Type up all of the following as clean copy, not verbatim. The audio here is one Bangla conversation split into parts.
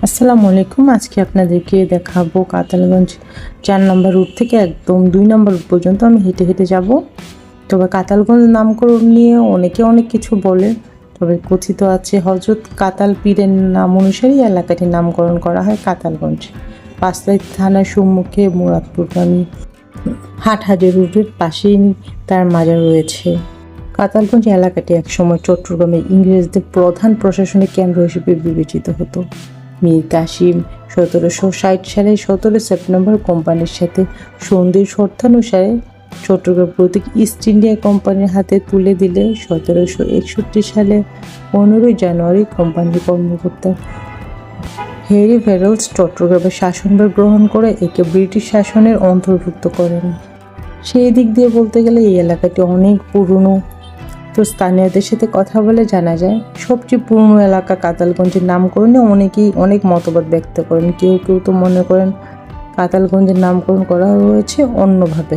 আসসালামু আলাইকুম। আজকে আপনাদেরকে দেখাবো কাতালগঞ্জ 4 নম্বর রুট থেকে একদম 2 নম্বর রুট পর্যন্ত আমি হেঁটে হেঁটে যাব। তবে কাতালগঞ্জ নামকরণ নিয়ে অনেকে অনেক কিছু বলে, তবে কথিত আছে হজরত কাতাল পীরের নাম অনুসারেই এলাকাটির নামকরণ করা হয় কাতালগঞ্জ। পাঁচলাই থানার সম্মুখে মুরাদপুরগামী হাটহাজারী রুটের পাশেই তার মাজার রয়েছে। কাতালগঞ্জ এলাকাটি একসময় চট্টগ্রামের ইংরেজদের প্রধান প্রশাসনিক কেন্দ্র হিসেবে বিবেচিত হতো। মীর কাসিম 1760 সালে 17 সেপ্টেম্বর কোম্পানির সাথে সন্ধির শর্তানুসারে চট্টগ্রাম প্রতীক ইস্ট ইন্ডিয়া কোম্পানির হাতে তুলে দিলে 1761 সালে 15 জানুয়ারি কোম্পানির কর্মকর্তা হেনরি ভেরেলস চট্টগ্রামের শাসনভার গ্রহণ করে একে ব্রিটিশ শাসনের অন্তর্ভুক্ত করেন। সেই দিক দিয়ে বলতে গেলে এই এলাকাটি অনেক পুরনো। তো স্থানীয়দের সাথে কথা বলে জানা যায় সবচেয়ে পুরনো এলাকা কাতালগঞ্জের নামকরণে অনেকেই অনেক মতবাদ ব্যক্ত করেন। কেউ কেউ তো মনে করেন কাতালগঞ্জের নামকরণ করা হয়েছে অন্যভাবে।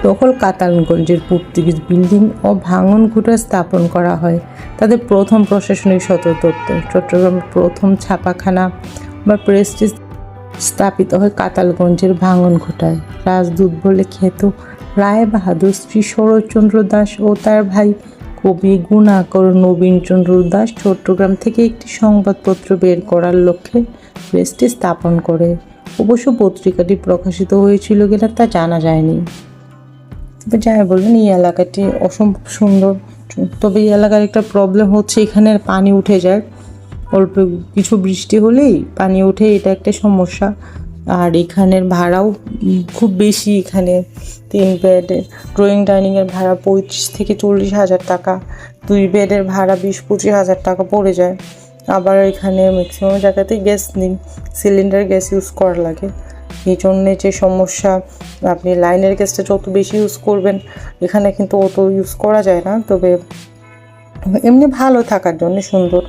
তখন কাতালগঞ্জের পর্তুগিজ বিল্ডিং ও ভাঙন ঘুঁটা স্থাপন করা হয়। তাদের প্রথম প্রশাসনিক সদর দপ্তর চট্টগ্রামের প্রথম ছাপাখানা বা প্রেসটি স্থাপিত হয় কাতালগঞ্জের ভাঙন ঘুঁটায়। রাজদূত বলে খ্যাত রায় বাহাদুর শ্রী শরৎচন্দ্র দাস ও তার ভাই কবি গুণাকর নবীনচন্দ্র দাস চট্টগ্রাম থেকে একটি সংবাদপত্র বের করার লক্ষ্যে প্রেসটি স্থাপন করে। অবশ্য পত্রিকাটি প্রকাশিত হয়েছিল কিনা তা জানা যায়নি। তবে যাই বলবেন, এই এলাকাটি অসম্ভব সুন্দর। তবে এই এলাকার একটা প্রবলেম হচ্ছে এখানে পানি উঠে যায়, অল্প কিছু বৃষ্টি হলেই পানি ওঠে, এটা একটা সমস্যা। আর এখানের ভাড়াও খুব বেশি। এখানে 3 বেডের ড্রয়িং ডাইনিংয়ের ভাড়া 35 থেকে 40 হাজার টাকা, 2 বেডের ভাড়া 20-25 হাজার টাকা পড়ে যায়। আবার এখানে ম্যাক্সিমাম জায়গাতেই সিলিন্ডার গ্যাস ইউজ করা লাগে। এই জন্যে যে সমস্যা, আপনি লাইনের গ্যাসটা যত বেশি ইউজ করবেন এখানে কিন্তু অত ইউজ করা যায় না। তবে এমনি ভালো থাকার জন্য সুন্দর।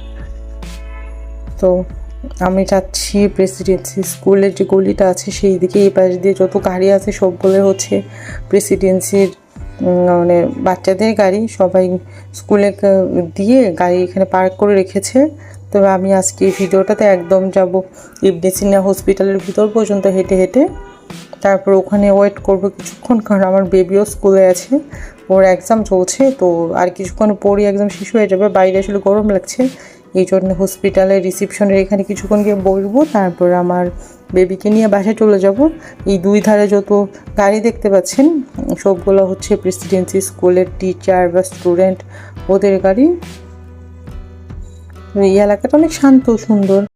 তো আমি চাচ্ছি প্রেসিডেন্সি স্কুলের যে গলিটা আছে সেই দিকে, এই পাশ দিয়ে যত গাড়ি আছে সবগুলো হচ্ছে প্রেসিডেন্সির মানে বাচ্চাদের গাড়ি, সবাই স্কুলে দিয়ে গাড়ি এখানে পার্ক করে রেখেছে। তবে আমি আজকে এই ভিডিওটাতে একদম যাব ইবনে সিনা হসপিটালের ভিতর পর্যন্ত হেঁটে হেঁটে, তারপর ওখানে ওয়েট করবো কিছুক্ষণ, কারণ আমার বেবিও স্কুলে আছে, ওর এক্সাম চলছে। তো আর কিছুক্ষণ পরই এক্সাম শেষ হয়ে যাবে। বাইরে আসলে গরম লাগছে, এই জন্য হসপিটালের রিসিপশনের এখানে কিছুক্ষণ গিয়ে বসবো, তারপর আমার বেবিকে নিয়ে বাসায় চলে যাব। এই 2 ধারে যত গাড়ি দেখতে পাচ্ছেন সবগুলো হচ্ছে প্রেসিডেন্সি স্কুলের টিচার বা স্টুডেন্ট, ওদের গাড়ি। এই এলাকাটা অনেক শান্ত সুন্দর।